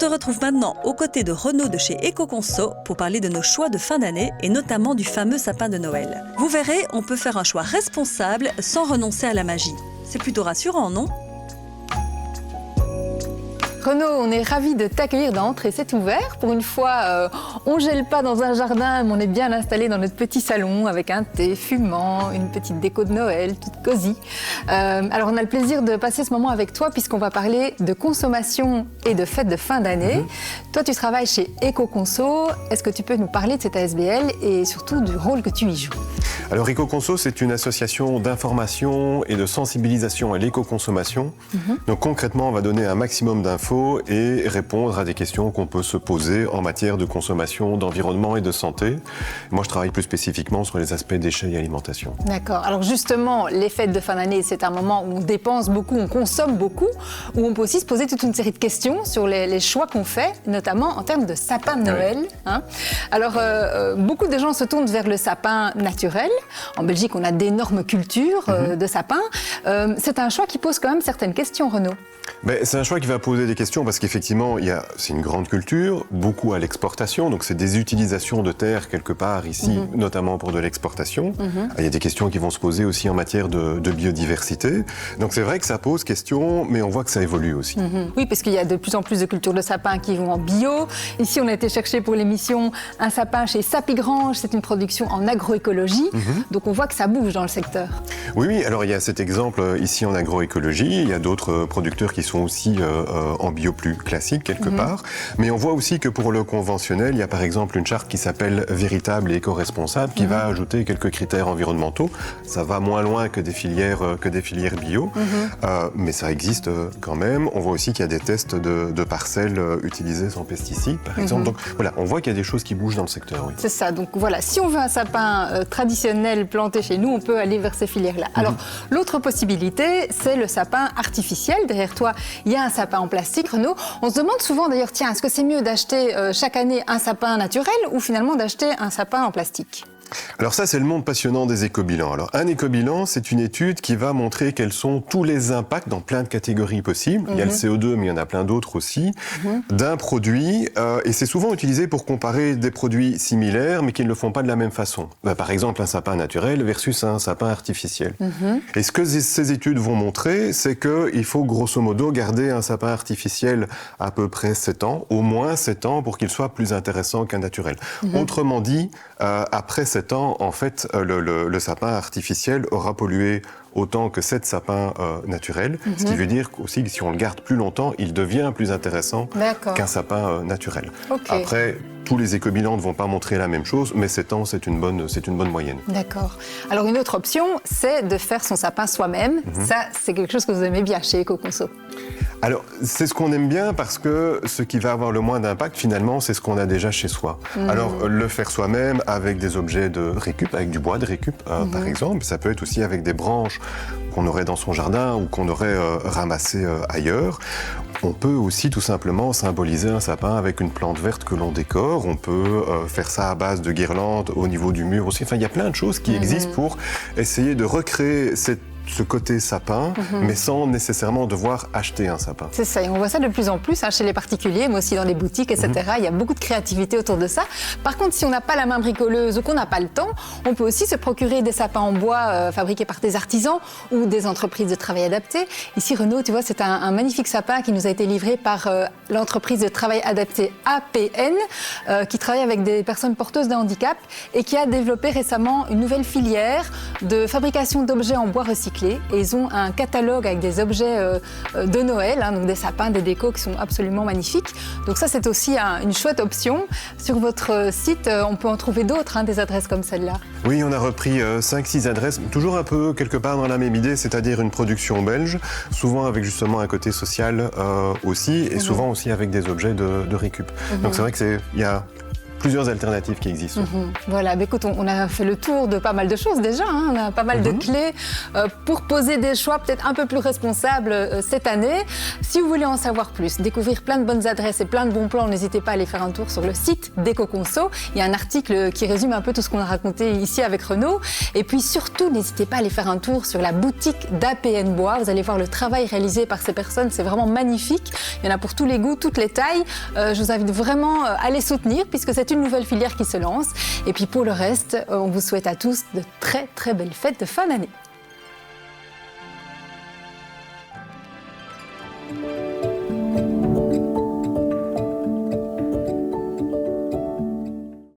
te retrouve maintenant aux côtés de Renaud de chez Ecoconso pour parler de nos choix de fin d'année et notamment du fameux sapin de Noël. Vous verrez, on peut faire un choix responsable sans renoncer à la magie. C'est plutôt rassurant, non ? Renaud, on est ravis de t'accueillir dans Entrée, c'est ouvert. Pour une fois, on ne gèle pas dans un jardin, mais on est bien installé dans notre petit salon avec un thé fumant, une petite déco de Noël, toute cosy. Alors, on a le plaisir de passer ce moment avec toi puisqu'on va parler de consommation et de fêtes de fin d'année. Toi, tu travailles chez Ecoconso. Est-ce que tu peux nous parler de cette ASBL et surtout du rôle que tu y joues ? Alors, Ecoconso, c'est une association d'information et de sensibilisation à l'éco-consommation. Donc, concrètement, on va donner un maximum d'infos et répondre à des questions qu'on peut se poser en matière de consommation, d'environnement et de santé. Moi, je travaille plus spécifiquement sur les aspects déchets et alimentation. D'accord. Alors justement, les fêtes de fin d'année, c'est un moment où on dépense beaucoup, on consomme beaucoup, où on peut aussi se poser toute une série de questions sur les choix qu'on fait, notamment en termes de sapin de Noël. Oui. Hein. Alors, beaucoup de gens se tournent vers le sapin naturel. En Belgique, on a d'énormes cultures de sapins. C'est un choix qui pose quand même certaines questions, Renaud. C'est un choix qui va poser des questions parce qu'effectivement, c'est une grande culture, beaucoup à l'exportation, donc c'est des utilisations de terre quelque part ici, notamment pour de l'exportation. Il y a des questions qui vont se poser aussi en matière de biodiversité. Donc c'est vrai que ça pose question, mais on voit que ça évolue aussi. Oui, parce qu'il y a de plus en plus de cultures de sapins qui vont en bio. Ici, on a été chercher pour l'émission un sapin chez Sapigrange, c'est une production en agroécologie. Donc on voit que ça bouge dans le secteur. Oui, alors il y a cet exemple ici en agroécologie, il y a d'autres producteurs qui sont aussi en bio plus classique quelque part. Mais on voit aussi que pour le conventionnel, il y a par exemple une charte qui s'appelle Véritable et éco-responsable qui va ajouter quelques critères environnementaux. Ça va moins loin que des filières bio, mais ça existe quand même. On voit aussi qu'il y a des tests de parcelles utilisées sans pesticides, par exemple. Donc voilà, on voit qu'il y a des choses qui bougent dans le secteur. Oui. C'est ça. Donc voilà, si on veut un sapin traditionnel planté chez nous, on peut aller vers ces filières-là. Alors, l'autre possibilité, c'est le sapin artificiel. Derrière toi, il y a un sapin en plastique, Renaud. On se demande souvent d'ailleurs, tiens, est-ce que c'est mieux d'acheter chaque année un sapin naturel ou finalement d'acheter un sapin en plastique ? Alors ça, c'est le monde passionnant des éco-bilans. Alors un éco-bilan, c'est une étude qui va montrer quels sont tous les impacts dans plein de catégories possibles. Il y a le CO2, mais il y en a plein d'autres aussi, d'un produit. Et c'est souvent utilisé pour comparer des produits similaires, mais qui ne le font pas de la même façon. Par exemple, un sapin naturel versus un sapin artificiel. Et ce que ces études vont montrer, c'est qu'il faut grosso modo garder un sapin artificiel à peu près 7 ans, au moins 7 ans, pour qu'il soit plus intéressant qu'un naturel. Autrement dit, après 7 ans, en fait, le sapin artificiel aura pollué autant que 7 sapins naturels, ce qui veut dire aussi que si on le garde plus longtemps, il devient plus intéressant qu'un sapin naturel. Après, tous les éco-bilans ne vont pas montrer la même chose, mais 7 ans, c'est une bonne moyenne. D'accord. Alors une autre option, c'est de faire son sapin soi-même. Ça, c'est quelque chose que vous aimez bien chez Ecoconso. Alors, c'est ce qu'on aime bien parce que ce qui va avoir le moins d'impact, finalement, c'est ce qu'on a déjà chez soi. Alors, le faire soi-même avec des objets de récup, avec du bois de récup, par exemple. Ça peut être aussi avec des branches qu'on aurait dans son jardin ou qu'on aurait ramassées ailleurs. On peut aussi tout simplement symboliser un sapin avec une plante verte que l'on décore. On peut faire ça à base de guirlandes au niveau du mur aussi. Enfin, il y a plein de choses qui existent pour essayer de recréer ce côté sapin, mais sans nécessairement devoir acheter un sapin. C'est ça, et on voit ça de plus en plus chez les particuliers, mais aussi dans les boutiques, etc. Il y a beaucoup de créativité autour de ça. Par contre, si on n'a pas la main bricoleuse ou qu'on n'a pas le temps, on peut aussi se procurer des sapins en bois fabriqués par des artisans ou des entreprises de travail adapté. Ici, Renaud, tu vois, c'est un magnifique sapin qui nous a été livré par l'entreprise de travail adapté APN, qui travaille avec des personnes porteuses de handicap et qui a développé récemment une nouvelle filière de fabrication d'objets en bois recyclés. Et ils ont un catalogue avec des objets de Noël, donc des sapins, des décos qui sont absolument magnifiques. Donc ça, c'est aussi une chouette option. Sur votre site, on peut en trouver d'autres, des adresses comme celle-là. Oui, on a repris 5-6 adresses, toujours un peu quelque part dans la même idée, c'est-à-dire une production belge, souvent avec justement un côté social aussi, et souvent aussi avec des objets de récup. Donc c'est vrai qu'il y a plusieurs alternatives qui existent. Voilà, mais écoute, on a fait le tour de pas mal de choses déjà, hein. On a pas mal de clés pour poser des choix peut-être un peu plus responsables cette année. Si vous voulez en savoir plus, découvrir plein de bonnes adresses et plein de bons plans, n'hésitez pas à aller faire un tour sur le site d'EcoConso. Il y a un article qui résume un peu tout ce qu'on a raconté ici avec Renaud. Et puis surtout, n'hésitez pas à aller faire un tour sur la boutique d'APN Bois. Vous allez voir le travail réalisé par ces personnes, c'est vraiment magnifique. Il y en a pour tous les goûts, toutes les tailles. Je vous invite vraiment à les soutenir puisque c'est une nouvelle filière qui se lance. Et puis pour le reste, on vous souhaite à tous de très très belles fêtes de fin d'année.